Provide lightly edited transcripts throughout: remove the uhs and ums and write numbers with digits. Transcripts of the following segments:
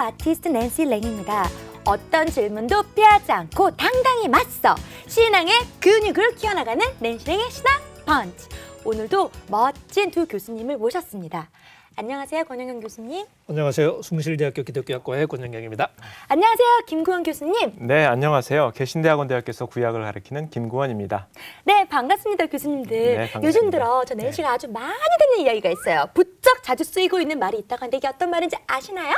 아티스트 낸시 랭입니다. 어떤 질문도 피하지 않고 당당히 맞서 신앙의 근육을 키워나가는 낸시 랭의 신앙 펀치. 오늘도 멋진 두 교수님을 모셨습니다. 안녕하세요, 권영경 교수님. 안녕하세요. 숭실대학교 기독교학과의 권영경입니다. 안녕하세요, 김구원 교수님. 네, 안녕하세요. 개신대학원대학교에서 구약을 가르치는 김구원입니다. 네, 반갑습니다, 교수님들. 네, 반갑습니다. 요즘 들어 저 낸시가 아주 많이 듣는 이야기가 있어요. 부쩍 자주 쓰이고 있는 말이 있다고 하는데 이게 어떤 말인지 아시나요?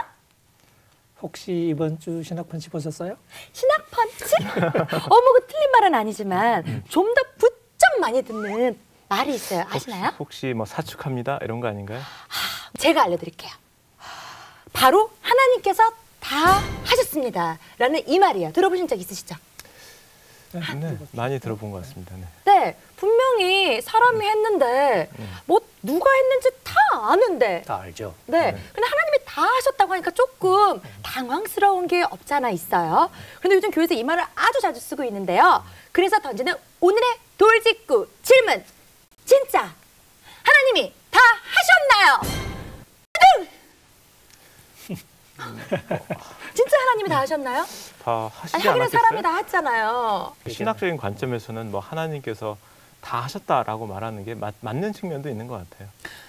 혹시 이번 주 신학펀치 보셨어요? 신학펀치? 어머, 그 틀린 말은 아니지만 좀 더 부쩍 많이 듣는 말이 있어요. 아시나요? 혹시 뭐 사축합니다 이런 거 아닌가요? 제가 알려드릴게요. 바로 하나님께서 다 하셨습니다 라는 이 말이에요. 들어보신 적 있으시죠? 네, 많이 들어본 것 같습니다. 네. 네, 분명히 사람이 했는데 뭐 누가 했는지 다 아는데 다 알죠. 네, 근데 하나님이 다 하셨다고 하니까 조금 당황스러운 게 없잖아 있어요. 그런데 요즘 교회에서 이 말을 아주 자주 쓰고 있는데요. 그래서 던지는 오늘의 돌직구 질문. 진짜 하나님이 다 하셨나요? 진짜 하나님이 다 하셨나요? 다 하시지 아니, 하기는 않았겠어요? 사람이 다 했잖아요. 신학적인 관점에서는 뭐 하나님께서 다 하셨다라고 말하는 게 맞는 측면도 있는 것 같아요.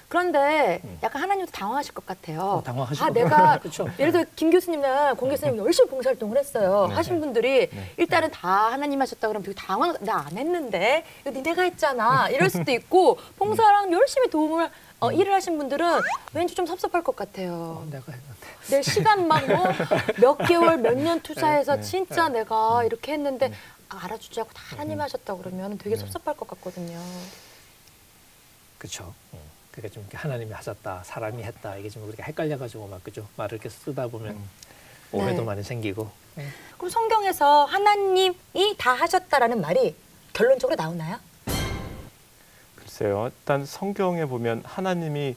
그런데 약간 하나님도 당황하실 것 같아요. 당황하시고. 내가 그렇죠. 예를 들어 김 교수님이나 권 교수님 열심히 봉사활동을 했어요. 네. 하신 분들이 네. 일단은 다 하나님 하셨다 그러면 되게 당황. 나 안 했는데 이거 니네가 했잖아. 이럴 수도 있고 봉사랑 열심히 도움을 일을 하신 분들은 왠지 좀 섭섭할 것 같아요. 내가 했는데. 내 시간 막 뭐 몇 개월 몇 년 투자해서 네. 진짜 내가 이렇게 했는데 알아주지 않고 다 하나님 하셨다 그러면 되게 섭섭할 것 같거든요. 그렇죠. 그러니까 좀 이렇게 하나님이 하셨다, 사람이 했다 이게 좀 우리가 헷갈려가지고 막 그죠. 말을 이렇게 쓰다 보면 오해도 네. 많이 생기고. 그럼 성경에서 하나님이 다 하셨다라는 말이 결론적으로 나오나요? 글쎄요. 일단 성경에 보면 하나님이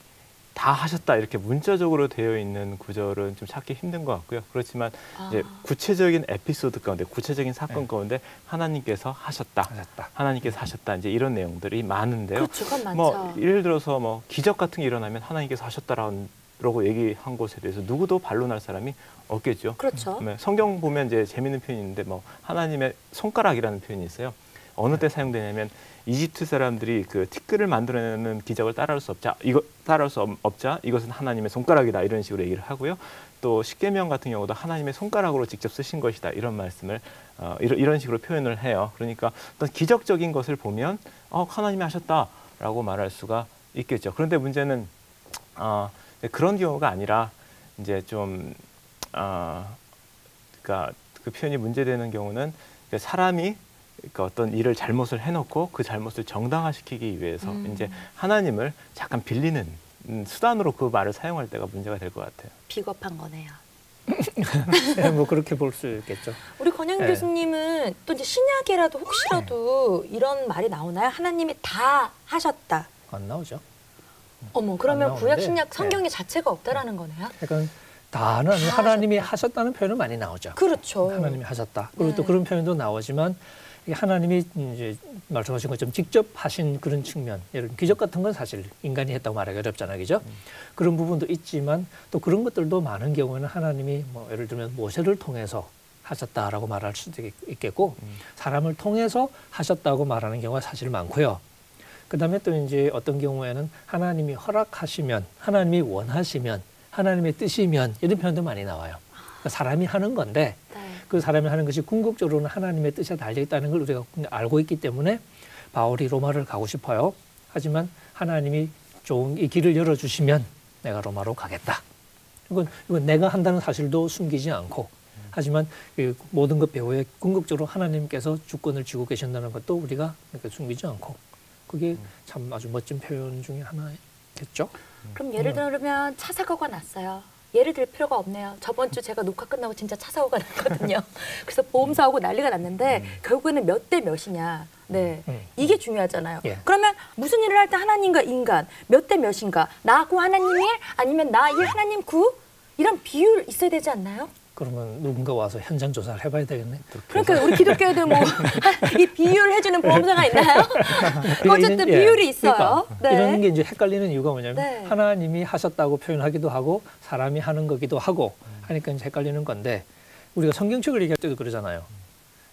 다 하셨다 이렇게 문자적으로 되어 있는 구절은 좀 찾기 힘든 것 같고요. 그렇지만 이제 구체적인 에피소드 가운데, 구체적인 사건 가운데 하나님께서 하셨다, 하나님께서 하셨다 이제 이런 내용들이 많은데요. 그렇죠, 그건 많죠. 뭐 예를 들어서 뭐 기적 같은 게 일어나면 하나님께서 하셨다라고 얘기한 것에 대해서 누구도 반론할 사람이 없겠죠. 그렇죠. 성경 보면 이제 재미있는 표현이 있는데 뭐 하나님의 손가락이라는 표현이 있어요. 어느 때 사용되냐면 이집트 사람들이 그 티끌을 만들어내는 기적을 따라올 수 없자 이것은 하나님의 손가락이다 이런 식으로 얘기를 하고요. 또 십계명 같은 경우도 하나님의 손가락으로 직접 쓰신 것이다 이런 말씀을 이런 식으로 표현을 해요. 그러니까 어떤 기적적인 것을 보면 하나님이 하셨다라고 말할 수가 있겠죠. 그런데 문제는 그런 경우가 아니라 이제 좀 그러니까 그 표현이 문제되는 경우는 사람이 그러니까 어떤 일을 잘못을 해놓고 그 잘못을 정당화시키기 위해서 이제 하나님을 잠깐 빌리는 수단으로 그 말을 사용할 때가 문제가 될 것 같아요. 비겁한 거네요. 네, 뭐 그렇게 볼 수 있겠죠. 우리 권영 교수님은 또 이제 신약에라도 혹시라도 이런 말이 나오나요? 하나님이 다 하셨다. 안 나오죠. 어머, 그러면 나오는데, 구약 신약 성경의 자체가 없다라는 거네요? 그러니까 다는 하나님이 하셨다는 표현은 많이 나오죠. 그렇죠. 하나님이 하셨다. 그리고 네. 또 그런 표현도 나오지만 하나님이 이제 말씀하신 것처럼 직접 하신 그런 측면, 예를 들면 기적 같은 건 사실 인간이 했다고 말하기 어렵잖아요, 그죠? 그런 부분도 있지만 또 그런 것들도 많은 경우에는 하나님이 뭐 예를 들면 모세를 통해서 하셨다라고 말할 수도 있겠고 사람을 통해서 하셨다고 말하는 경우가 사실 많고요. 그다음에 또 이제 어떤 경우에는 하나님이 허락하시면, 하나님이 원하시면, 하나님의 뜻이면 이런 표현도 많이 나와요. 그러니까 사람이 하는 건데. 그 사람이 하는 것이 궁극적으로는 하나님의 뜻에 달려 있다는 걸 우리가 알고 있기 때문에 바울이 로마를 가고 싶어요. 하지만 하나님이 좋은 이 길을 열어주시면 내가 로마로 가겠다. 이건 내가 한다는 사실도 숨기지 않고 하지만 이 모든 것 배후에 궁극적으로 하나님께서 주권을 쥐고 계신다는 것도 우리가 숨기지 않고 그게 참 아주 멋진 표현 중에 하나겠죠. 그럼 예를 들면 차 사고가 났어요. 예를 들 필요가 없네요. 저번 주 제가 녹화 끝나고 진짜 차 사고가 났거든요. 그래서 보험사 오고 난리가 났는데 결국에는 몇 대 몇이냐. 네, 이게 중요하잖아요. 예. 그러면 무슨 일을 할 때 하나님과 인간 몇 대 몇인가? 나 구 하나님 일 아니면 나 일 하나님 구? 이런 비율 있어야 되지 않나요? 그러면 누군가 와서 현장 조사를 해봐야 되겠네. 그러니까 우리 기독교에도 뭐 이 비유를 해주는 보험사가 있나요? 어쨌든 비율이 있어요. 그러니까 네. 이런 게 이제 헷갈리는 이유가 뭐냐면 네. 하나님이 하셨다고 표현하기도 하고 사람이 하는 거기도 하고 하니까 이제 헷갈리는 건데 우리가 성경책을 얘기할 때도 그러잖아요.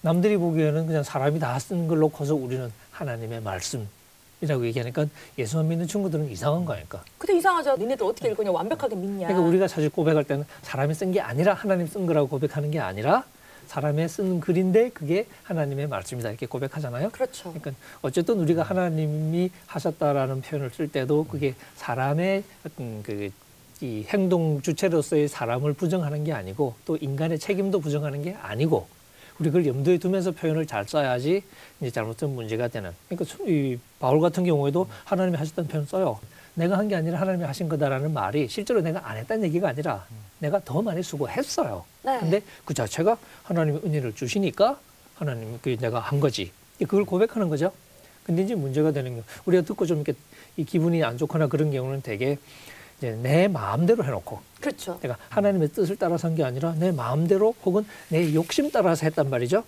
남들이 보기에는 그냥 사람이 다 쓴 걸 놓고서 우리는 하나님의 말씀이라고 얘기하니까 예수만 믿는 친구들은 이상한 거니까. 근데 이상하죠. 니네들 어떻게 읽으냐 완벽하게 믿냐. 그러니까 우리가 사실 고백할 때는 사람이 쓴 게 아니라 하나님 쓴 거라고 고백하는 게 아니라 사람의 쓴 글인데 그게 하나님의 말씀이다 이렇게 고백하잖아요. 그렇죠. 그러니까 어쨌든 우리가 하나님이 하셨다라는 표현을 쓸 때도 그게 사람의 어떤 이 행동 주체로서의 사람을 부정하는 게 아니고 또 인간의 책임도 부정하는 게 아니고 우리 그걸 염두에 두면서 표현을 잘 써야지 이제 잘못된 문제가 되는. 그러니까 이 바울 같은 경우에도 하나님이 하셨다는 표현 써요. 내가 한 게 아니라 하나님이 하신 거다라는 말이 실제로 내가 안 했다는 얘기가 아니라 내가 더 많이 수고했어요. 네. 근데 그 자체가 하나님의 은혜를 주시니까 하나님이 내가 한 거지. 그걸 고백하는 거죠. 근데 이제 문제가 되는 게 우리가 듣고 좀 이렇게 이 기분이 안 좋거나 그런 경우는 되게 이제 내 마음대로 해놓고 그렇죠. 내가 하나님의 뜻을 따라서 한 게 아니라 내 마음대로 혹은 내 욕심 따라서 했단 말이죠.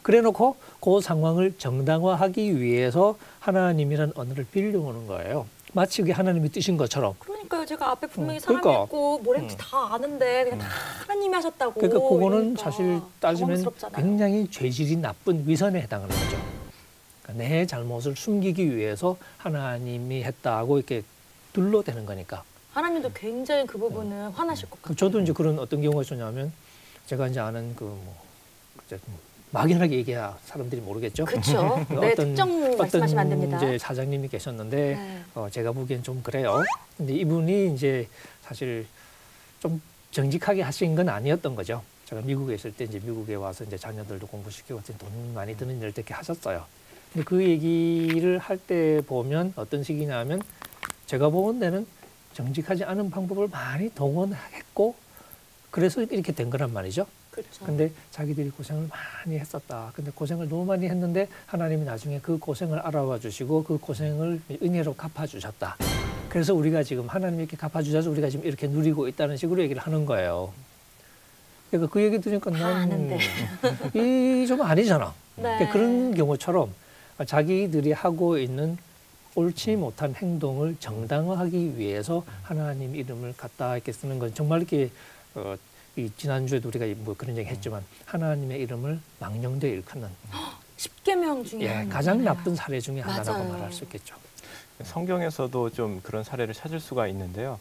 그래놓고 그 상황을 정당화하기 위해서 하나님이란 언어를 빌려오는 거예요. 마치 그게 하나님이 뜻인 것처럼. 그러니까요. 제가 앞에 분명히 그러니까. 사람이 있고 뭐랬지 다 아는데 그냥 다 하나님이 하셨다고. 그러니까 그거는 이러니까 사실 따지면 당황스럽잖아요. 굉장히 죄질이 나쁜 위선에 해당하는 거죠. 그러니까 내 잘못을 숨기기 위해서 하나님이 했다고 이렇게 둘러대는 거니까. 하나님도 굉장히 그 부분은 화나실 것 같아요. 저도 이제 그런 어떤 경우가 있었냐면 제가 이제 아는 막연하게 얘기해야 사람들이 모르겠죠. 그렇죠. 네, 특정 말씀하시면 안 됩니다. 이제 사장님이 계셨는데 네. 제가 보기엔 좀 그래요. 근데 이분이 이제 사실 좀 정직하게 하신 건 아니었던 거죠. 제가 미국에 있을 때 이제 미국에 와서 이제 자녀들도 공부시키고 돈 많이 드는 일 이렇게 하셨어요. 근데 그 얘기를 할 때 보면 어떤 식이냐면 제가 보는 데는 정직하지 않은 방법을 많이 동원했고 그래서 이렇게 된 거란 말이죠. 그렇죠. 근데 자기들이 고생을 많이 했었다. 근데 고생을 너무 많이 했는데 하나님이 나중에 그 고생을 알아봐 주시고 그 고생을 은혜로 갚아주셨다. 그래서 우리가 지금 하나님이 이렇게 갚아주셔서 우리가 지금 이렇게 누리고 있다는 식으로 얘기를 하는 거예요. 그러니까 그 얘기 들으니까 난 이 좀 아니잖아. 네. 그러니까 그런 경우처럼 자기들이 하고 있는 옳지 못한 행동을 정당화하기 위해서 하나님 이름을 갖다 이렇게 쓰는 건 정말 이렇게 이 지난주에도 우리가 뭐 그런 얘기 했지만 하나님의 이름을 망령되이 일컫는 10계명 중에 가장 나쁜 사례 중에 하나라고 맞아요. 말할 수 있겠죠. 성경에서도 좀 그런 사례를 찾을 수가 있는데요.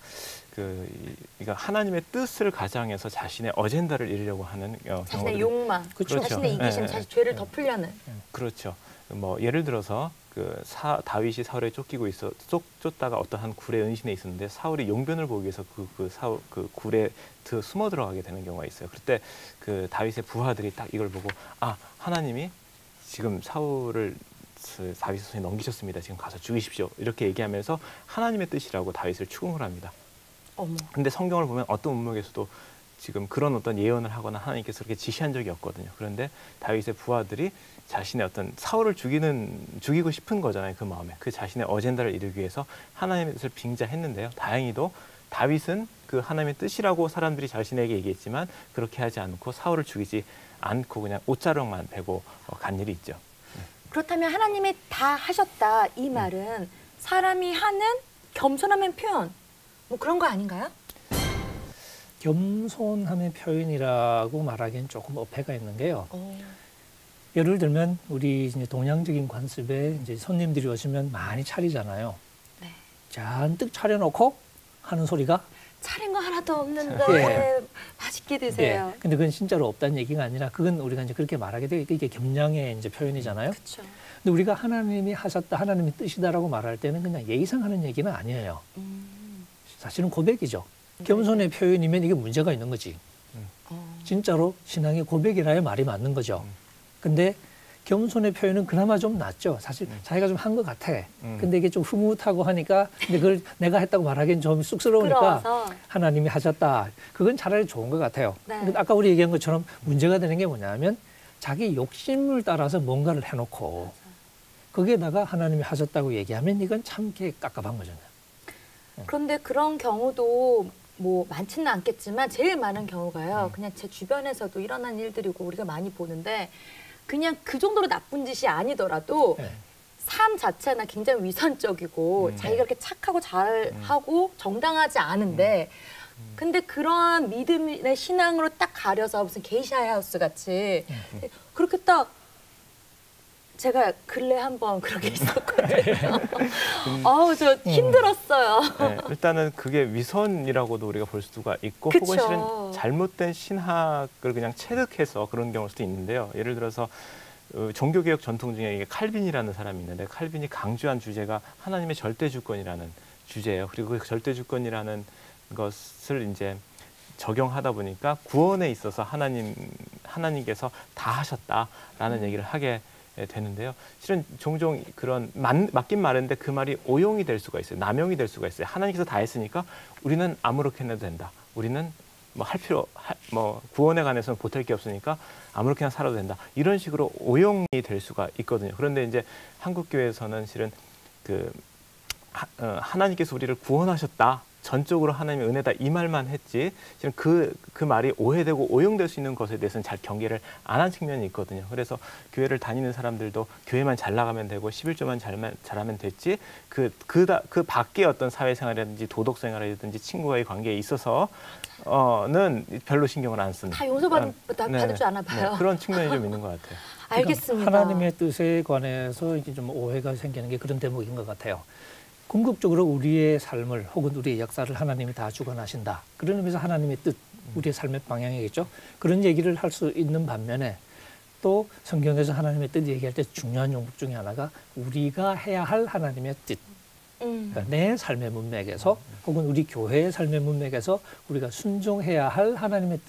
그러니까 하나님의 뜻을 가장해서 자신의 어젠다를 이루려고 하는 자신의 경우들이- 욕망, 그렇죠. 자신의 이기심, 네, 자신 죄를 덮으려는. 그렇죠. 뭐 예를 들어서 다윗이 사울에 쫓다가 어떤 한 굴의 은신에 있었는데 사울이 용변을 보기 위해서 그 굴에 숨어 들어가게 되는 경우가 있어요. 그때 그 다윗의 부하들이 딱 이걸 보고 하나님이 지금 사울을 다윗의 손에 넘기셨습니다. 지금 가서 죽이십시오. 이렇게 얘기하면서 하나님의 뜻이라고 다윗을 추궁을 합니다. 어머. 근데 성경을 보면 어떤 문맥에서도 지금 그런 어떤 예언을 하거나 하나님께서 그렇게 지시한 적이 없거든요. 그런데 다윗의 부하들이 자신의 어떤 사울을 죽이고 싶은 거잖아요. 그 마음에. 그 자신의 어젠다를 이루기 위해서 하나님의 뜻을 빙자했는데요. 다행히도 다윗은 그 하나님의 뜻이라고 사람들이 자신에게 얘기했지만 그렇게 하지 않고 사울을 죽이지 않고 그냥 옷자락만 베고 간 일이 있죠. 그렇다면 하나님이 다 하셨다 이 말은 사람이 하는 겸손함의 표현 뭐 그런 거 아닌가요? 겸손함의 표현이라고 말하기엔 조금 어폐가 있는 게요. 예를 들면 우리 이제 동양적인 관습에 이제 손님들이 오시면 많이 차리잖아요. 네. 잔뜩 차려놓고 하는 소리가 차린 거 하나도 없는데 예. 맛있게 드세요. 근데 그건 진짜로 없다는 얘기가 아니라 그건 우리가 이제 그렇게 말하게 되고 이게 겸양의 이제 표현이잖아요. 그렇죠. 근데 우리가 하나님이 하셨다, 하나님의 뜻이다라고 말할 때는 그냥 예의상 하는 얘기는 아니에요. 사실은 고백이죠. 겸손의 표현이면 이게 문제가 있는 거지. 진짜로 신앙의 고백이라야 말이 맞는 거죠. 근데 겸손의 표현은 그나마 좀 낫죠. 사실 자기가 좀 한 것 같아. 근데 이게 좀 흐뭇하고 하니까 근데 그걸 내가 했다고 말하기엔 좀 쑥스러우니까 부끄러워서. 하나님이 하셨다. 그건 차라리 좋은 것 같아요. 네. 근데 아까 우리 얘기한 것처럼 문제가 되는 게 뭐냐면 자기 욕심을 따라서 뭔가를 해놓고 거기에다가 하나님이 하셨다고 얘기하면 이건 참 깝깝한 거잖아요. 그런데 그런 경우도 뭐 많지는 않겠지만 제일 많은 경우가요. 그냥 제 주변에서도 일어난 일들이고 우리가 많이 보는데 그냥 그 정도로 나쁜 짓이 아니더라도 네. 삶 자체나 굉장히 위선적이고 자기가 그렇게 착하고 잘하고 정당하지 않은데 근데 그런 믿음의 신앙으로 딱 가려서 무슨 게이샤하우스 같이 그렇게 딱 제가 근래 한번 그렇게 있었거든요. 아우 저 힘들었어요. 네, 일단은 그게 위선이라고도 우리가 볼 수가 있고 그쵸. 혹은 실은 잘못된 신학을 그냥 체득해서 그런 경우일 수도 있는데요. 예를 들어서 종교개혁 전통 중에 이게 칼빈이라는 사람이 있는데 칼빈이 강조한 주제가 하나님의 절대 주권이라는 주제예요. 그리고 그 절대 주권이라는 것을 이제 적용하다 보니까 구원에 있어서 하나님께서 다 하셨다라는 얘기를 하게 되는데요. 실은 종종 그런 맞긴 말인데 그 말이 오용이 될 수가 있어요. 남용이 될 수가 있어요. 하나님께서 다 했으니까 우리는 아무렇게나 해도 된다. 우리는 뭐 구원에 관해서는 보탤 게 없으니까 아무렇게나 살아도 된다. 이런 식으로 오용이 될 수가 있거든요. 그런데 이제 한국 교회에서는 실은 하나님께서 우리를 구원하셨다. 전적으로 하나님의 은혜다 이 말만 했지 실은 그 말이 오해되고 오용될 수 있는 것에 대해서는 잘 경계를 안 한 측면이 있거든요. 그래서 교회를 다니는 사람들도 교회만 잘 나가면 되고 11조만 잘하면 됐지 그 밖에 어떤 사회생활이라든지 도덕생활이라든지 친구와의 관계에 있어서는 별로 신경을 안 쓰는. 다 용서받을 줄 아나 봐요. 네, 그런 측면이 좀 있는 것 같아요. 알겠습니다. 하나님의 뜻에 관해서 이제 좀 오해가 생기는 게 그런 대목인 것 같아요. 궁극적으로 우리의 삶을 혹은 우리의 역사를 하나님이 다 주관하신다. 그런 의미에서 하나님의 뜻, 우리의 삶의 방향이겠죠. 그런 얘기를 할 수 있는 반면에 또 성경에서 하나님의 뜻 얘기할 때 중요한 용법 중에 하나가 우리가 해야 할 하나님의 뜻. 그러니까 내 삶의 문맥에서 혹은 우리 교회의 삶의 문맥에서 우리가 순종해야 할 하나님의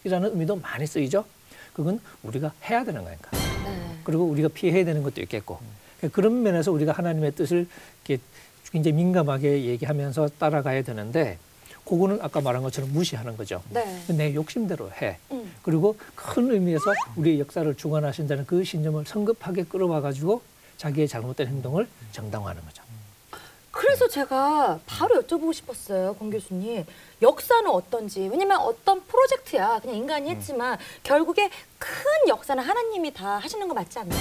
뜻이라는 의미도 많이 쓰이죠. 그건 우리가 해야 되는 거니까. 네. 그리고 우리가 피해야 되는 것도 있겠고. 그런 면에서 우리가 하나님의 뜻을 이렇게 굉장히 민감하게 얘기하면서 따라가야 되는데 그거는 아까 말한 것처럼 무시하는 거죠. 네. 내 욕심대로 해. 그리고 큰 의미에서 우리의 역사를 주관하신다는 그 신념을 성급하게 끌어와가지고 자기의 잘못된 행동을 정당화하는 거죠. 그래서 제가 바로 여쭤보고 싶었어요, 권 교수님. 역사는 어떤지. 왜냐면 어떤 프로젝트야. 그냥 인간이 했지만 결국에 큰 역사는 하나님이 다 하시는 거 맞지 않나요?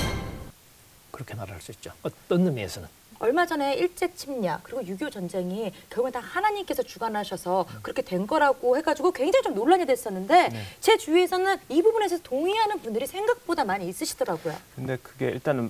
그렇게 말할 수 있죠. 어떤 의미에서는. 얼마 전에 일제 침략 그리고 6.25 전쟁이 결국엔 다 하나님께서 주관하셔서 그렇게 된 거라고 해가지고 굉장히 좀 논란이 됐었는데 제 주위에서는 이 부분에 대해서 동의하는 분들이 생각보다 많이 있으시더라고요. 근데 그게 일단은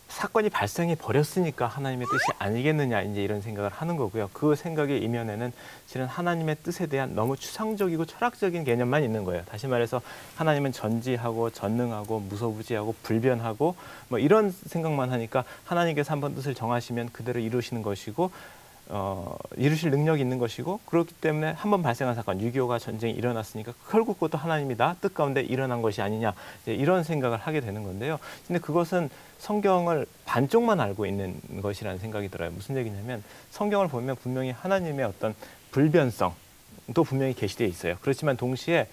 사건이 발생해 버렸으니까 하나님의 뜻이 아니겠느냐 이제 이런 생각을 하는 거고요. 그 생각의 이면에는 실은 하나님의 뜻에 대한 너무 추상적이고 철학적인 개념만 있는 거예요. 다시 말해서 하나님은 전지하고 전능하고 무소부지하고 불변하고 뭐 이런 생각만 하니까 하나님께서 한번 뜻을 정하시면 그대로 이루시는 것이고 이루실 능력이 있는 것이고 그렇기 때문에 한번 발생한 사건 6.25가 전쟁이 일어났으니까 결국 그것도 하나님이다 뜻 가운데 일어난 것이 아니냐 이런 생각을 하게 되는 건데요. 근데 그것은 성경을 반쪽만 알고 있는 것이라는 생각이 들어요. 무슨 얘기냐면 성경을 보면 분명히 하나님의 어떤 불변성도 분명히 계시되어 있어요. 그렇지만 동시에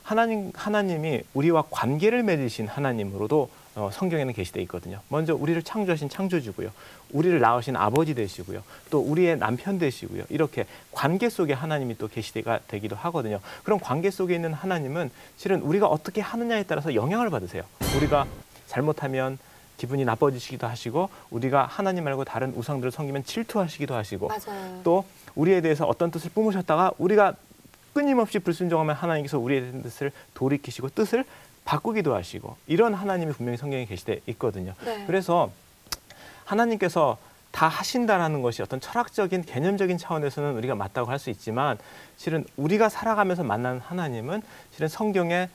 하나님이 우리와 관계를 맺으신 하나님으로도 성경에는 계시되어 있거든요. 먼저 우리를 창조하신 창조주고요. 우리를 낳으신 아버지 되시고요. 또 우리의 남편 되시고요. 이렇게 관계 속에 하나님이 또 계시가 되기도 하거든요. 그런 관계 속에 있는 하나님은 실은 우리가 어떻게 하느냐에 따라서 영향을 받으세요. 우리가 잘못하면 기분이 나빠지시기도 하시고 우리가 하나님 말고 다른 우상들을 섬기면 질투하시기도 하시고 맞아요. 또 우리에 대해서 어떤 뜻을 뿜으셨다가 우리가 끊임없이 불순종하면 하나님께서 우리의 뜻을 돌이키시고 뜻을 바꾸기도 하시고 이런 하나님이 분명히 성경에 계시되 있거든요. 네. 그래서 하나님께서 다 하신다라는 것이 어떤 철학적인 개념적인 차원에서는 우리가 맞다고 할 수 있지만 실은 우리가 살아가면서 만나는 하나님은 실은 성경의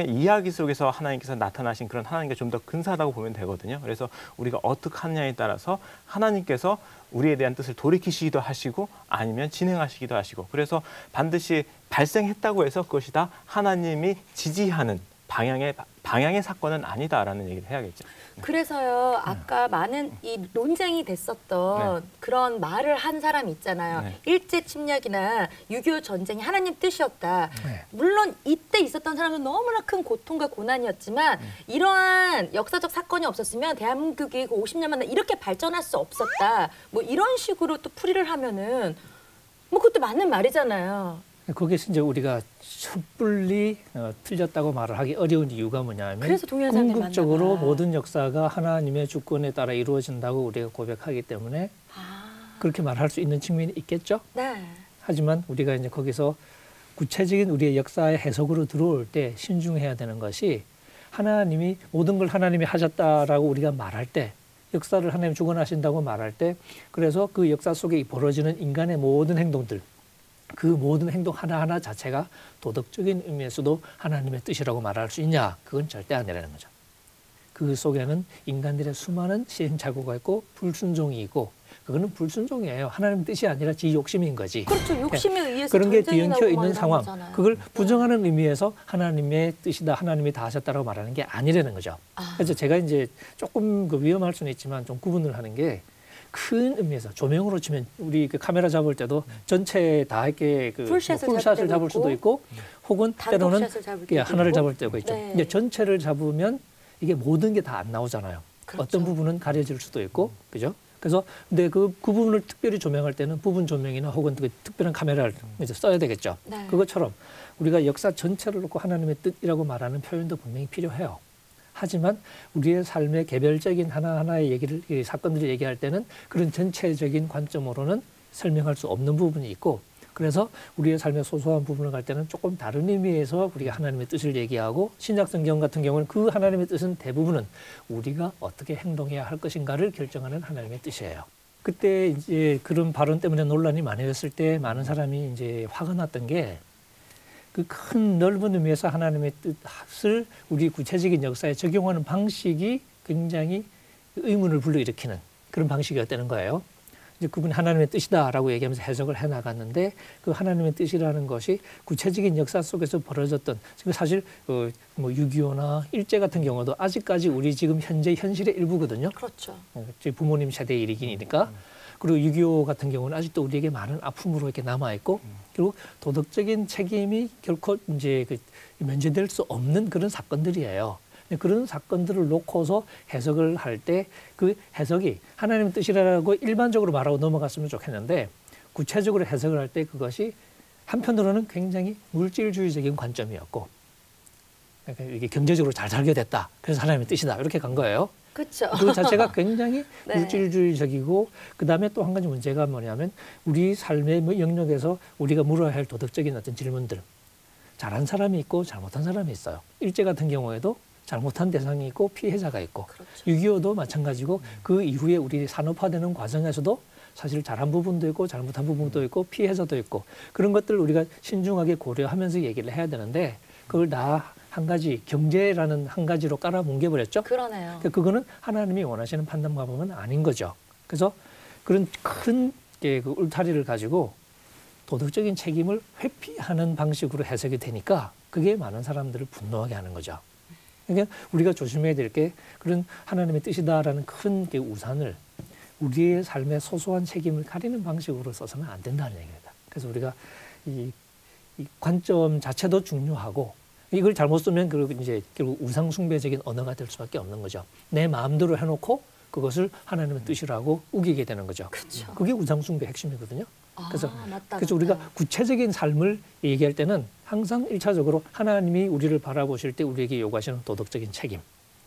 이야기 속에서 하나님께서 나타나신 그런 하나님과 좀 더 근사하다고 보면 되거든요. 그래서 우리가 어떻게 하느냐에 따라서 하나님께서 우리에 대한 뜻을 돌이키시기도 하시고 아니면 진행하시기도 하시고 그래서 반드시 발생했다고 해서 그것이 다 하나님이 지지하는 방향의 사건은 아니다라는 얘기를 해야겠죠. 그래서요, 아까 많은 이 논쟁이 됐었던 그런 말을 한 사람이 있잖아요. 네. 일제 침략이나 6.25 전쟁이 하나님 뜻이었다. 네. 물론 이때 있었던 사람은 너무나 큰 고통과 고난이었지만 이러한 역사적 사건이 없었으면 대한민국이 그 50년 만에 이렇게 발전할 수 없었다. 뭐 이런 식으로 또 풀이를 하면은 뭐 그것도 맞는 말이잖아요. 거기서 이제 우리가 섣불리 틀렸다고 말을 하기 어려운 이유가 뭐냐면 그래서 동일한 사람들이 궁극적으로 만나 봐. 모든 역사가 하나님의 주권에 따라 이루어진다고 우리가 고백하기 때문에 그렇게 말할 수 있는 측면이 있겠죠. 네. 하지만 우리가 이제 거기서 구체적인 우리의 역사의 해석으로 들어올 때 신중해야 되는 것이 하나님이 모든 걸 하나님이 하셨다라고 우리가 말할 때 역사를 하나님 주관하신다고 말할 때 그래서 그 역사 속에 벌어지는 인간의 모든 행동들 그 모든 행동 하나하나 자체가 도덕적인 의미에서도 하나님의 뜻이라고 말할 수 있냐? 그건 절대 아니라는 거죠. 그 속에는 인간들의 수많은 시행착오가 있고 불순종이 있고 그거는 불순종이에요. 하나님 뜻이 아니라 지 욕심인 거지. 그렇죠. 욕심에 의해서 그런 게 전쟁이 뒤엉켜 나고 있는 막 상황. 이러잖아요. 그걸 부정하는 의미에서 하나님의 뜻이다. 하나님이 다 하셨다라고 말하는 게 아니라는 거죠. 그래서 제가 이제 조금 위험할 수는 있지만 좀 구분을 하는 게 큰 의미에서 조명으로 치면 우리 그 카메라 잡을 때도 전체 다 이렇게 그 풀샷을 잡을 수도 있고 혹은 때로는 하나를 잡을 때가 있죠. 네. 이제 전체를 잡으면 이게 모든 게 다 안 나오잖아요. 그렇죠. 어떤 부분은 가려질 수도 있고, 그죠? 그래서 근데 그 부분을 특별히 조명할 때는 부분 조명이나 혹은 그 특별한 카메라를 이제 써야 되겠죠. 네. 그것처럼 우리가 역사 전체를 놓고 하나님의 뜻이라고 말하는 표현도 분명히 필요해요. 하지만 우리의 삶의 개별적인 하나하나의 얘기를, 이 사건들을 얘기할 때는 그런 전체적인 관점으로는 설명할 수 없는 부분이 있고 그래서 우리의 삶의 소소한 부분을 갈 때는 조금 다른 의미에서 우리가 하나님의 뜻을 얘기하고 신약 성경 같은 경우는 그 하나님의 뜻은 대부분은 우리가 어떻게 행동해야 할 것인가를 결정하는 하나님의 뜻이에요. 그때 이제 그런 발언 때문에 논란이 많아졌을 때 많은 사람이 이제 화가 났던 게 그 큰 넓은 의미에서 하나님의 뜻을 우리 구체적인 역사에 적용하는 방식이 굉장히 의문을 불러일으키는 그런 방식이었다는 거예요. 이제 그분이 하나님의 뜻이다라고 얘기하면서 해석을 해나갔는데 그 하나님의 뜻이라는 것이 구체적인 역사 속에서 벌어졌던 사실 뭐 6.25나 일제 같은 경우도 아직까지 우리 지금 현재 현실의 일부거든요. 그렇죠. 저희 부모님 세대의 일이기니까. 그리고 6.25 같은 경우는 아직도 우리에게 많은 아픔으로 이렇게 남아있고 그리고 도덕적인 책임이 결코 이제 면제될 수 없는 그런 사건들이에요. 그런 사건들을 놓고서 해석을 할 때 그 해석이 하나님의 뜻이라고 일반적으로 말하고 넘어갔으면 좋겠는데 구체적으로 해석을 할 때 그것이 한편으로는 굉장히 물질주의적인 관점이었고 그러니까 이게 경제적으로 잘 살게 됐다. 그래서 하나님의 뜻이다. 이렇게 간 거예요. 그렇죠. 그 자체가 굉장히 네. 물질주의적이고 그다음에 또 한 가지 문제가 뭐냐면 우리 삶의 영역에서 우리가 물어야 할 도덕적인 어떤 질문들 잘한 사람이 있고 잘못한 사람이 있어요. 일제 같은 경우에도 잘못한 대상이 있고 피해자가 있고 그렇죠. 6.25도 마찬가지고 그 이후에 우리 산업화되는 과정에서도 사실 잘한 부분도 있고 잘못한 부분도 있고 피해자도 있고 그런 것들을 우리가 신중하게 고려하면서 얘기를 해야 되는데 그걸 다 한 가지 경제라는 한 가지로 깔아 뭉개버렸죠. 그러네요. 그러니까 그거는 하나님이 원하시는 판단과 보면 아닌 거죠. 그래서 그런 큰 그 울타리를 가지고 도덕적인 책임을 회피하는 방식으로 해석이 되니까 그게 많은 사람들을 분노하게 하는 거죠. 그러니까 우리가 조심해야 될 게 그런 하나님의 뜻이다라는 큰 우산을 우리의 삶의 소소한 책임을 가리는 방식으로 써서는 안 된다는 얘기입니다. 그래서 우리가 이 관점 자체도 중요하고 이걸 잘못 쓰면 이제 결국 우상숭배적인 언어가 될 수밖에 없는 거죠. 내 마음대로 해놓고 그것을 하나님의 뜻이라고 우기게 되는 거죠. 그렇죠. 그게 우상숭배 핵심이거든요. 그래서 맞다. 우리가 구체적인 삶을 얘기할 때는 항상 1차적으로 하나님이 우리를 바라보실 때 우리에게 요구하시는 도덕적인 책임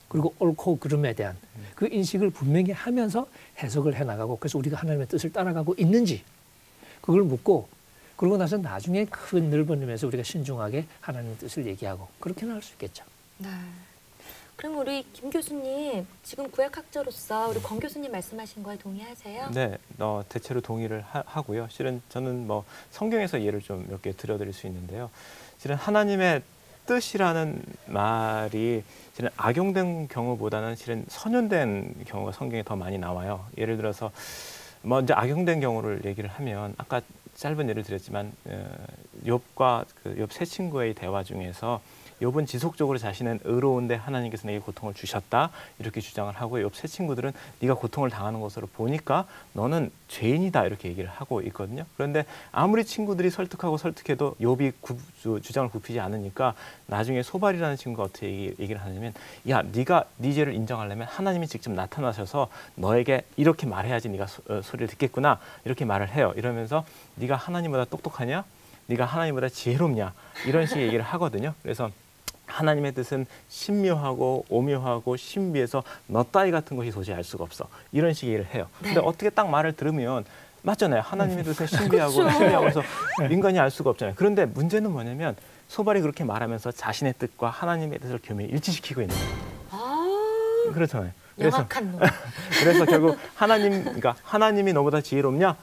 그리고 옳고 그름에 대한 그 인식을 분명히 하면서 해석을 해나가고 그래서 우리가 하나님의 뜻을 따라가고 있는지 그걸 묻고 그러고 나서 나중에 큰 넓은 의미에서 우리가 신중하게 하나님의 뜻을 얘기하고 그렇게는 할 수 있겠죠. 네. 그럼 우리 김 교수님 지금 구약학자로서 우리 권 교수님 말씀하신 거에 동의하세요? 네, 대체로 동의를 하고요. 실은 저는 뭐 성경에서 예를 좀 몇 개 들어드릴 수 있는데요. 실은 하나님의 뜻이라는 말이 실은 악용된 경우보다는 실은 선연된 경우가 성경에 더 많이 나와요. 예를 들어서 먼저 악용된 경우를 얘기를 하면 아까 짧은 예를 드렸지만 욥과 그 욥 세 친구의 대화 중에서 욥은 지속적으로 자신은 의로운데 하나님께서 내게 고통을 주셨다 이렇게 주장을 하고 욥 세 친구들은 네가 고통을 당하는 것으로 보니까 너는 죄인이다 이렇게 얘기를 하고 있거든요. 그런데 아무리 친구들이 설득하고 설득해도 욥이 주장을 굽히지 않으니까 나중에 소발이라는 친구가 어떻게 얘기를 하냐면 야 네가 네 죄를 인정하려면 하나님이 직접 나타나셔서 너에게 이렇게 말해야지 네가 소리를 듣겠구나 이렇게 말을 해요. 이러면서 네가 하나님보다 똑똑하냐? 네가 하나님보다 지혜롭냐? 이런 식의 얘기를 하거든요. 그래서 하나님의 뜻은 신묘하고 오묘하고 신비해서 너 따위 같은 것이 도저히 알 수가 없어. 이런 식의 얘기를 해요. 근데 어떻게 딱 말을 들으면 맞잖아요. 하나님의 뜻은 신비하고 신비하고 해서 인간이 알 수가 없잖아요. 그런데 문제는 뭐냐면 소발이 그렇게 말하면서 자신의 뜻과 하나님의 뜻을 교묘히 일치시키고 있는 거예요. 아, 그렇잖아요. 영악한 놈. 그래서 결국 그러니까 하나님이 너보다 지혜롭냐?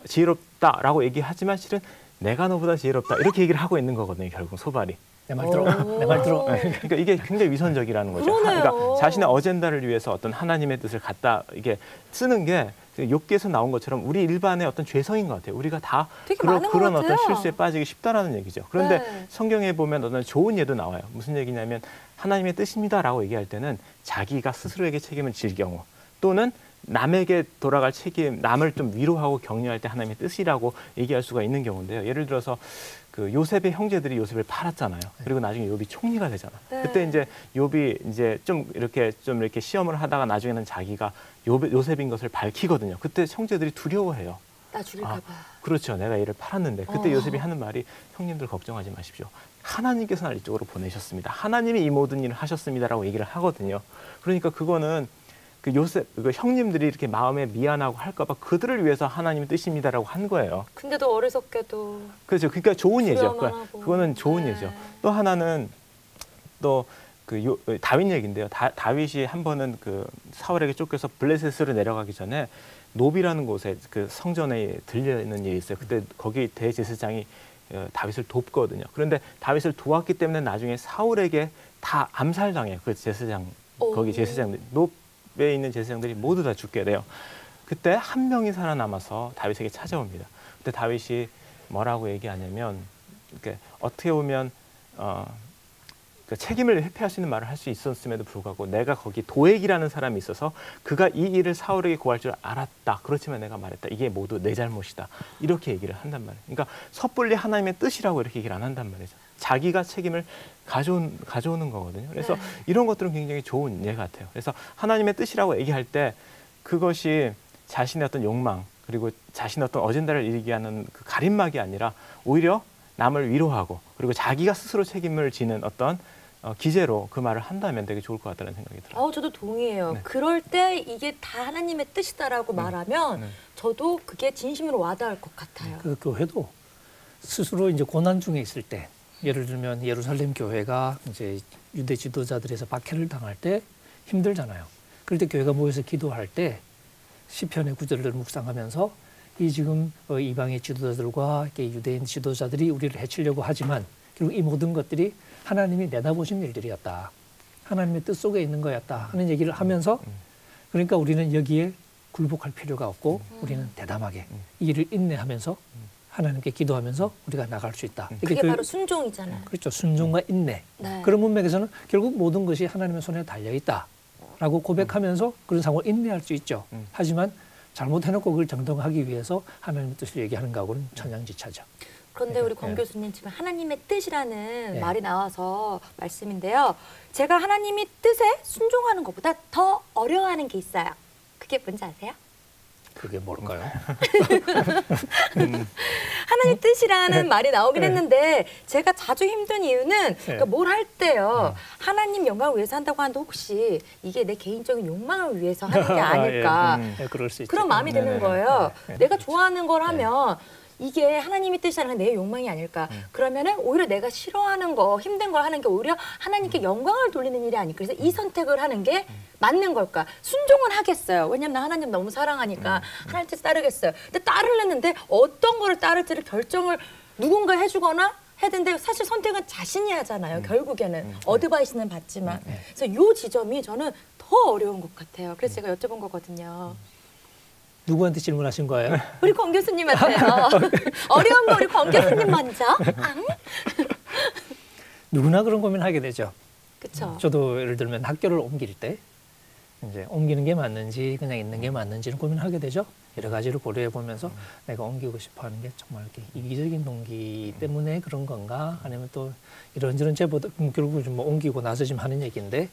지혜롭다라고 얘기하지만 실은 내가 너보다 지혜롭다 이렇게 얘기를 하고 있는 거거든요. 결국 소발이. 내 말 들어. 내 말 들어. 그러니까 이게 굉장히 위선적이라는 거죠. 그러네요. 그러니까 자신의 어젠다를 위해서 어떤 하나님의 뜻을 갖다 이게 쓰는 게 욥기에서 나온 것처럼 우리 일반의 어떤 죄성인 것 같아요. 우리가 다 되게 그런 많은 것 어떤 같아요. 실수에 빠지기 쉽다라는 얘기죠. 그런데 네. 성경에 보면 어떤 좋은 예도 나와요. 무슨 얘기냐면 하나님의 뜻입니다라고 얘기할 때는 자기가 스스로에게 책임을 질 경우 또는 남에게 돌아갈 책임, 남을 좀 위로하고 격려할 때 하나님의 뜻이라고 얘기할 수가 있는 경우인데요. 예를 들어서 그 요셉의 형제들이 요셉을 팔았잖아요. 그리고 나중에 욥이 총리가 되잖아. 네. 그때 이제 욥이 이제 좀 이렇게 시험을 하다가 나중에는 자기가 요셉인 것을 밝히거든요. 그때 형제들이 두려워해요. 나 죽일까 봐. 그렇죠. 내가 얘를 팔았는데 그때 요셉이 하는 말이 형님들 걱정하지 마십시오. 하나님께서 날 이쪽으로 보내셨습니다. 하나님이 이 모든 일을 하셨습니다라고 얘기를 하거든요. 그러니까 그거는 그 요셉, 그 형님들이 이렇게 마음에 미안하고 할까봐 그들을 위해서 하나님의 뜻입니다라고 한 거예요. 근데도 어리석게도. 그렇죠. 그러니까 좋은 예죠. 두려워만 하고. 그거는 좋은 네. 예죠. 또 하나는 또 그 다윗 얘기인데요. 다윗이 한 번은 그 사울에게 쫓겨서 블레셋으로 내려가기 전에 노비라는 곳에 그 성전에 들려 있는 일이 있어요. 그때 거기 대제사장이 다윗을 돕거든요. 그런데 다윗을 도왔기 때문에 나중에 사울에게 다 암살당해요. 그 제사장 거기 제사장들 노베에 있는 제사장들이 모두 다 죽게 돼요. 그때 한 명이 살아남아서 다윗에게 찾아옵니다. 그때 다윗이 뭐라고 얘기하냐면 이렇게 어떻게 보면 그 책임을 회피할 수 있는 말을 할 수 있었음에도 불구하고 내가 거기 도액이라는 사람이 있어서 그가 이 일을 사울에게 고할 줄 알았다. 그렇지만 내가 말했다. 이게 모두 내 잘못이다. 이렇게 얘기를 한단 말이에요. 그러니까 섣불리 하나님의 뜻이라고 이렇게 얘기를 안 한단 말이죠. 자기가 책임을 가져오는 거거든요. 그래서 네. 이런 것들은 굉장히 좋은 예 같아요. 그래서 하나님의 뜻이라고 얘기할 때 그것이 자신의 어떤 욕망 그리고 자신의 어떤 어젠다를 이루게 하는 그 가림막이 아니라 오히려 남을 위로하고 그리고 자기가 스스로 책임을 지는 어떤 기제로 그 말을 한다면 되게 좋을 것 같다는 생각이 들어요. 저도 동의해요. 네. 그럴 때 이게 다 하나님의 뜻이다라고 말하면 저도 그게 진심으로 와닿을 것 같아요. 그 교회도 스스로 이제 고난 중에 있을 때, 예를 들면 예루살렘 교회가 이제 유대 지도자들에서 박해를 당할 때 힘들잖아요. 그럴 때 교회가 모여서 기도할 때 시편의 구절을 묵상하면서 이 지금 이방의 지도자들과 유대인 지도자들이 우리를 해치려고 하지만 결국 이 모든 것들이 하나님이 내다보신 일들이었다. 하나님의 뜻 속에 있는 거였다 하는 얘기를 하면서 그러니까 우리는 여기에 굴복할 필요가 없고 우리는 대담하게 이 일을 인내하면서 하나님께 기도하면서 우리가 나갈 수 있다. 그게 바로 순종이잖아요. 그렇죠. 순종과 인내. 네. 그런 문맥에서는 결국 모든 것이 하나님의 손에 달려있다라고 고백하면서 그런 상황을 인내할 수 있죠. 하지만 잘못해놓고 그걸 정당하기 위해서 하나님의 뜻을 얘기하는 거하고는 천양지차죠. 그런데 우리 권 교수님 지금 하나님의 뜻이라는 네. 말이 나와서 말씀인데요. 제가 하나님이 뜻에 순종하는 것보다 더 어려워하는 게 있어요. 그게 뭔지 아세요? 그게 뭘까요? 하나님 뜻이라는 말이 나오긴 했는데 제가 자주 힘든 이유는 그러니까 뭘 할 때요. 하나님 영광을 위해서 한다고 하는데 혹시 이게 내 개인적인 욕망을 위해서 하는 게 아닐까. 네, 그럴 수 있죠. 그런 마음이 드는 네네. 거예요. 네. 내가 좋아하는 걸 하면 이게 하나님의 뜻이라는 내 욕망이 아닐까. 그러면은 오히려 내가 싫어하는 거, 힘든 걸 하는 게 오히려 하나님께 영광을 돌리는 일이 아닐까. 그래서 이 선택을 하는 게 맞는 걸까. 순종은 하겠어요. 왜냐면 나 하나님 너무 사랑하니까 하나님 뜻 따르겠어요. 근데 따르려는데 어떤 거를 따를지를 결정을 누군가 해주거나 해야 되는데 사실 선택은 자신이 하잖아요. 결국에는 어드바이스는 받지만. 그래서 이 지점이 저는 더 어려운 것 같아요. 그래서 제가 여쭤본 거거든요. 누구한테 질문하신 거예요? 우리 권 교수님한테요. 어려운 거 우리 권 교수님 먼저. 누구나 그런 고민하게 되죠. 그렇죠. 저도 예를 들면 학교를 옮길 때 이제 옮기는 게 맞는지 그냥 있는 게 맞는지를 고민하게 되죠. 여러 가지를 고려해 보면서 내가 옮기고 싶어하는 게 정말 이렇게 이기적인 동기 때문에 그런 건가? 아니면 또 이런저런 제보도 결국 좀 뭐 옮기고 나서 지금 하는 얘기인데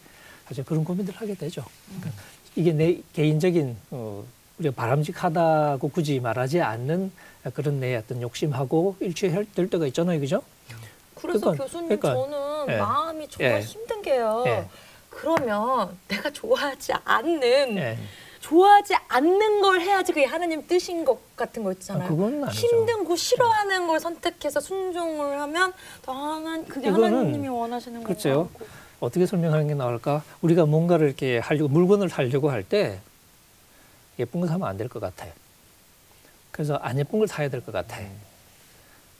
사실 그런 고민들을 하게 되죠. 그러니까 이게 내 개인적인 우리가 바람직하다고 굳이 말하지 않는 그런 내 어떤 욕심하고 일치될 때가 있잖아요, 그죠? 그래서 그러니까, 교수님 저는 예. 마음이 정말 예. 힘든 게요. 예. 그러면 내가 좋아하지 않는 예. 좋아하지 않는 걸 해야지 그게 하나님 뜻인 것 같은 거 있잖아요. 그건 아니죠. 힘든 거 싫어하는 걸 선택해서 순종을 하면 그게 이거는 하나님이 원하시는 거고. 글쎄요. 어떻게 설명하는 게 나을까? 우리가 뭔가를 이렇게 하려고 물건을 사려고 할 때 예쁜 거 사면 안 될 것 같아요. 그래서 안 예쁜 걸 사야 될 것 같아.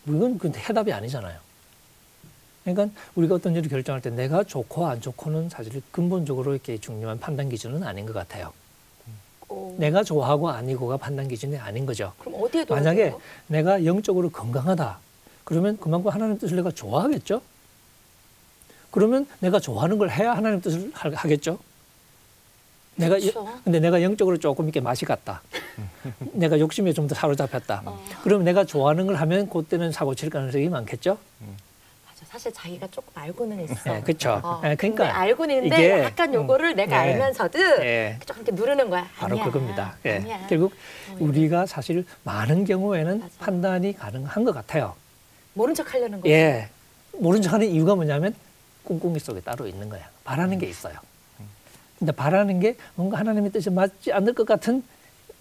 이건 근데 해답이 아니잖아요. 그러니까 우리가 어떤 일을 결정할 때 내가 좋고 안 좋고는 사실 근본적으로 이렇게 중요한 판단 기준은 아닌 것 같아요. 내가 좋아하고 아니고가 판단 기준이 아닌 거죠. 그럼 어디에 만약에 도와줘요? 내가 영적으로 건강하다. 그러면 그만큼 하나님 뜻을 내가 좋아하겠죠? 그러면 내가 좋아하는 걸 해야 하나님 뜻을 하겠죠? 그렇죠. 근데 내가 영적으로 조금 이렇게 맛이 갔다. 내가 욕심에 좀 더 사로잡혔다. 그럼 내가 좋아하는 걸 하면 그때는 사고 칠 가능성이 많겠죠? 맞아. 사실 자기가 조금 알고는 있어. 네, 그렇죠. 근데 그러니까 알고는 있는데 이게, 약간 요거를 내가 네. 알면서도 예. 좀 이렇게 누르는 거야. 바로 아니야, 그겁니다. 예. 아니야. 결국 어, 우리가 사실 많은 경우에는 맞아. 판단이 가능한 것 같아요. 모른 척 하려는 거죠. 예. 모른 척 하는 이유가 뭐냐면 꿍꿍이 속에 따로 있는 거야. 바라는 게 있어요. 근데 바라는 게 뭔가 하나님의 뜻에 맞지 않을 것 같은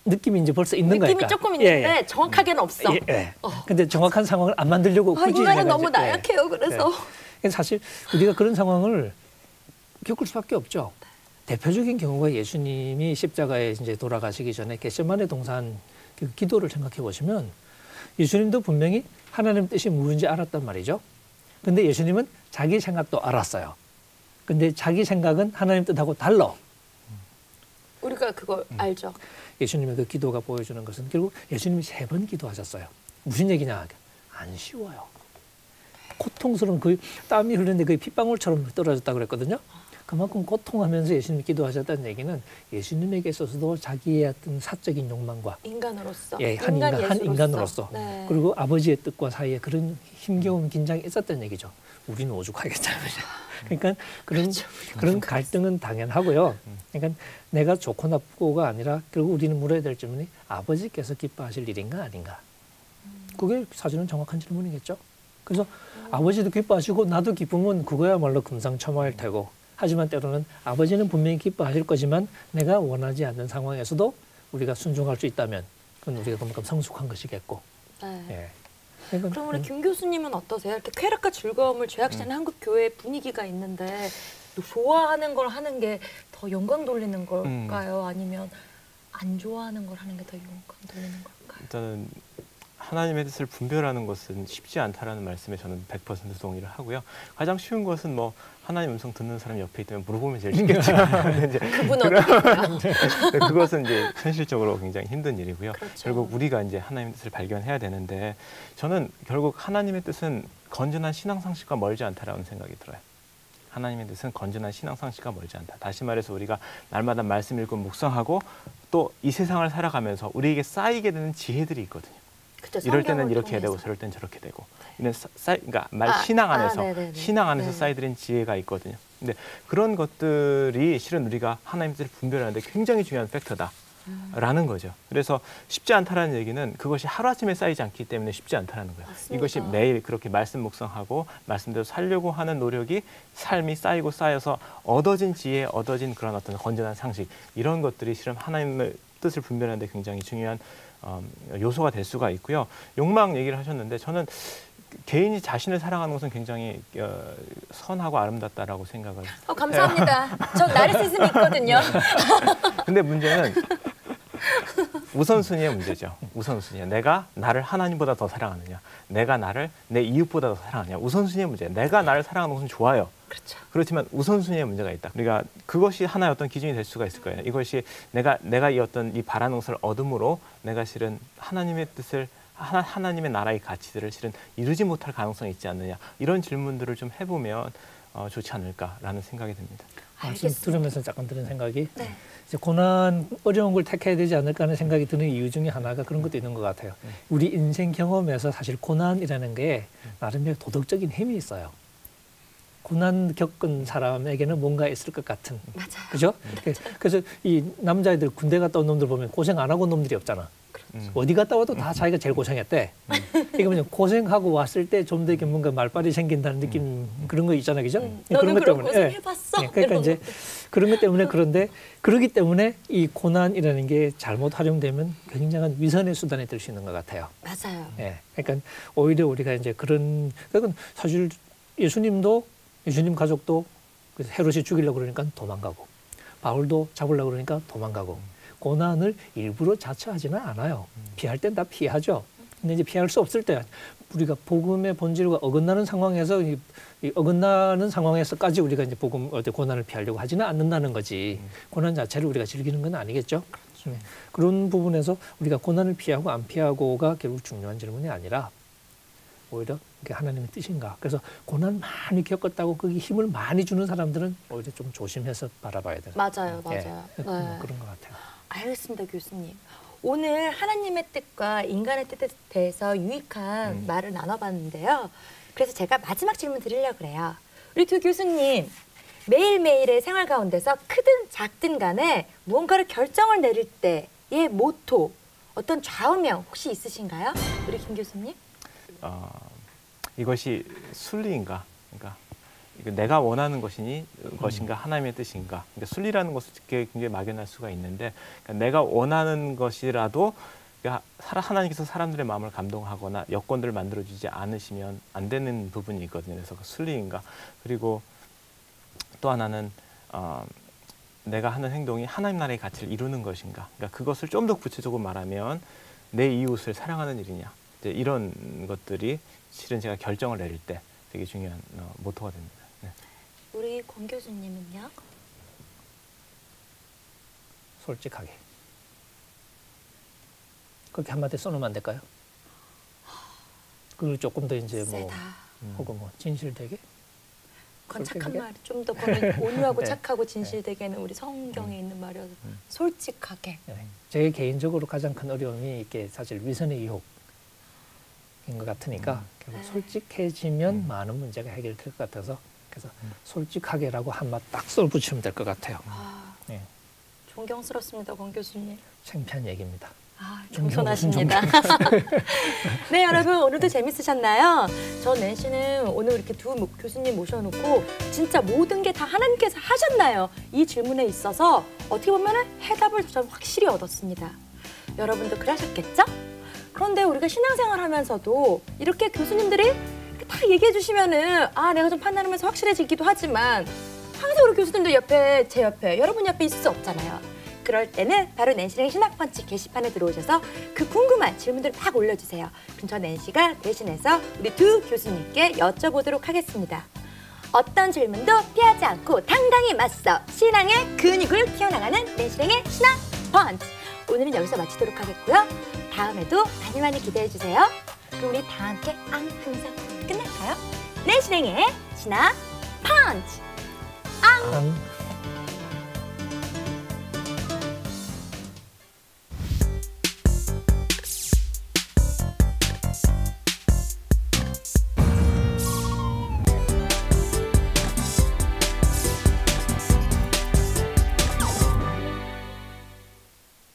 느낌이 이제 벌써 있는 거니까. 느낌이 조금 있는데 정확하게는 없어. 예, 예. 근데 정확한 상황을 안 만들려고 굳이 이거는 내가 너무 이제, 나약해요. 그래서 그래서 사실 우리가 그런 상황을 겪을 수밖에 없죠. 대표적인 경우가 예수님이 십자가에 이제 돌아가시기 전에 겟세마네 동산 그 기도를 생각해 보시면 예수님도 분명히 하나님 뜻이 무엇인지 알았단 말이죠. 근데 예수님은 자기 생각도 알았어요. 근데 자기 생각은 하나님 뜻하고 달라. 우리가 그걸 알죠. 예수님의 그 기도가 보여주는 것은 결국 예수님이 3번 기도하셨어요. 무슨 얘기냐? 안 쉬워요. 고통스러운 거의 땀이 흐르는데 거의 핏방울처럼 떨어졌다고 그랬거든요. 그만큼 고통하면서 예수님이 기도하셨다는 얘기는 예수님에게 있어서도 자기의 어떤 사적인 욕망과 인간으로서. 예, 한 인간으로서 네. 그리고 아버지의 뜻과 사이에 그런 힘겨운 긴장이 있었다는 얘기죠. 우리는 오죽하겠다. 그러니까 그런 갈등은 당연하고요. 그러니까 내가 좋고 나쁘고가 아니라 결국 우리는 물어야 될 질문이 아버지께서 기뻐하실 일인가 아닌가. 그게 사실은 정확한 질문이겠죠. 그래서 아버지도 기뻐하시고 나도 기쁘면 그거야말로 금상첨화일 테고 하지만 때로는 아버지는 분명히 기뻐하실 거지만 내가 원하지 않는 상황에서도 우리가 순종할 수 있다면 그건 우리가 그만큼 성숙한 것이겠고. 네. 예. 그러니까, 그럼 우리 김 교수님은 어떠세요? 이렇게 쾌락과 즐거움을 죄악시하는 한국 교회 분위기가 있는데 좋아하는 걸 하는 게 더 영광 돌리는 걸까요? 아니면 안 좋아하는 걸 하는 게 더 영광 돌리는 걸까요? 일단은 하나님의 뜻을 분별하는 것은 쉽지 않다라는 말씀에 저는 100% 동의를 하고요. 가장 쉬운 것은 뭐 하나님 음성 듣는 사람이 옆에 있다면 물어보면 제일 쉽겠죠. 그분은 어떠세요? 그것은 이제 현실적으로 굉장히 힘든 일이고요. 그렇죠. 결국 우리가 이제 하나님의 뜻을 발견해야 되는데 저는 결국 하나님의 뜻은 건전한 신앙 상식과 멀지 않다라는 생각이 들어요. 하나님의 뜻은 건전한 신앙 상식과 멀지 않다. 다시 말해서 우리가 날마다 말씀 읽고 묵상하고 또 이 세상을 살아가면서 우리에게 쌓이게 되는 지혜들이 있거든요. 그쵸, 이럴 때는 성경을 이렇게 해야 되고 통해서. 저럴 때는 저렇게 되고 이런 그러니까 네네네. 신앙 안에서 네. 쌓이들인 지혜가 있거든요. 근데 그런 것들이 실은 우리가 하나님의 뜻을 분별하는데 굉장히 중요한 팩터다라는 거죠. 그래서 쉽지 않다라는 얘기는 그것이 하루아침에 쌓이지 않기 때문에 쉽지 않다라는 거예요. 맞습니다. 이것이 매일 그렇게 말씀 묵상하고 말씀대로 살려고 하는 노력이 삶이 쌓이고 쌓여서 얻어진 지혜, 얻어진 그런 어떤 건전한 상식 이런 것들이 실은 하나님의 뜻을 분별하는데 굉장히 중요한 요소가 될 수가 있고요. 욕망 얘기를 하셨는데 저는 개인이 자신을 사랑하는 것은 굉장히 선하고 아름답다라고 생각을 해요. 감사합니다. 저 나르시즘이 있거든요. 근데 문제는 우선순위의 문제죠. 우선순위. 내가 나를 하나님보다 더 사랑하느냐. 내가 나를 내 이웃보다 더 사랑하느냐. 우선순위의 문제. 내가 나를 사랑하는 것은 좋아요. 그렇죠. 그렇지만 우선순위에 문제가 있다. 그러니까 그것이 하나의 어떤 기준이 될 수가 있을 거예요. 이것이 내가 이 어떤 이 바라는 것을 얻음으로 내가 실은 하나님의 뜻을 하나님의 나라의 가치들을 실은 이루지 못할 가능성이 있지 않느냐. 이런 질문들을 좀 해보면 좋지 않을까라는 생각이 듭니다. 말씀 들으면서 잠깐 드는 생각이 네. 이제 고난, 어려운 걸 택해야 되지 않을까 하는 생각이 드는 이유 중에 하나가 그런 것도 있는 것 같아요. 우리 인생 경험에서 사실 고난이라는 게 나름대로 도덕적인 힘이 있어요. 고난 겪은 사람에게는 뭔가 있을 것 같은. 맞아요. 그죠? 그래서 이 남자애들 군대 갔다 온 놈들 보면 고생 안 하고 온 놈들이 없잖아. 어디 갔다 와도 다 자기가 제일 고생했대. 이게 뭐냐, 고생하고 왔을 때 좀 더 이렇게 뭔가 말빨이 생긴다는 느낌, 그런 거 있잖아요. 그죠? 너는 그런 고생해봤어? 그러니까 이제 그런 것 때문에 그런데 그러기 때문에 이 고난이라는 게 잘못 활용되면 굉장한 위선의 수단이 될 수 있는 것 같아요. 맞아요. 예. 그러니까 오히려 우리가 이제 그러니까 사실 예수님 가족도 헤롯이 죽이려고 그러니까 도망가고, 바울도 잡으려고 그러니까 도망가고, 고난을 일부러 자처하지는 않아요. 피할 땐 다 피하죠. 근데 이제 피할 수 없을 때 우리가 복음의 본질과 어긋나는 상황에서 이 어긋나는 상황에서까지 우리가 이제 고난을 피하려고 하지는 않는다는 거지. 고난 자체를 우리가 즐기는 건 아니겠죠. 네. 그런 부분에서 우리가 고난을 피하고 안 피하고가 결국 중요한 질문이 아니라 오히려 그게 하나님의 뜻인가. 그래서 고난 많이 겪었다고 거기 힘을 많이 주는 사람들은 오히려 좀 조심해서 바라봐야 되는. 맞아요. 예. 네. 그런 것 같아요. 알겠습니다, 교수님. 오늘 하나님의 뜻과 인간의 뜻에 대해서 유익한 말을 나눠봤는데요. 그래서 제가 마지막 질문 드리려고 그래요. 우리 두 교수님, 매일매일의 생활 가운데서 크든 작든 간에 무언가를 결정을 내릴 때의 모토, 어떤 좌우명 혹시 있으신가요? 우리 김 교수님? 이것이 순리인가? 그러니까 내가 원하는 것인가 하나님의 뜻인가? 그러니까 순리라는 것은 굉장히 막연할 수가 있는데 그러니까 내가 원하는 것이라도 그러니까 하나님께서 사람들의 마음을 감동하거나 여건들을 만들어주지 않으시면 안 되는 부분이 있거든요. 그래서 순리인가? 그리고 또 하나는 내가 하는 행동이 하나님 나라의 가치를 이루는 것인가? 그러니까 그것을 좀 더 구체적으로 말하면 내 이웃을 사랑하는 일이냐? 이제 이런 것들이 실은 제가 결정을 내릴 때 되게 중요한 모토가 됩니다. 네. 우리 권 교수님은요? 솔직하게. 그렇게 한마디 써놓으면 안 될까요? 그리고 조금 더 이제 뭐 세다. 혹은 뭐 진실되게. 그건 착한 솔직하게? 말. 좀 더 온유하고 네. 착하고 진실되게는 우리 성경에 있는 말이어서 솔직하게. 제 개인적으로 가장 큰 어려움이 이게 사실 위선의 유혹인 것 같으니까 결국 솔직해지면 많은 문제가 해결될 것 같아서 그래서 솔직하게라고 한마 딱 써붙이면 될 것 같아요. 네. 존경스럽습니다, 권 교수님. 창피한 얘기입니다. 겸손하십니다. 네, 여러분 오늘도 재밌으셨나요? 저 낸시는 오늘 이렇게 두 교수님 모셔놓고 진짜 모든 게 다 하나님께서 하셨나요? 이 질문에 있어서 어떻게 보면 해답을 좀 확실히 얻었습니다. 여러분도 그러셨겠죠? 그런데 우리가 신앙생활 하면서도 이렇게 교수님들이 다 얘기해 주시면은 내가 좀 판단하면서 확실해지기도 하지만 항상 우리 교수님들 옆에, 제 옆에, 여러분 옆에 있을 수 없잖아요. 그럴 때는 바로 낸시랭 신학펀치 게시판에 들어오셔서 그 궁금한 질문들을 막 올려주세요. 그럼 저 낸시가 대신해서 우리 두 교수님께 여쭤보도록 하겠습니다. 어떤 질문도 피하지 않고 당당히 맞서 신앙의 근육을 키워나가는 낸시랭의 신학펀치. 오늘은 여기서 마치도록 하겠고요. 다음에도 많이 많이 기대해주세요. 그럼 우리 다 함께 항상 끝낼까요? 낸시랭의 신학펀치. 안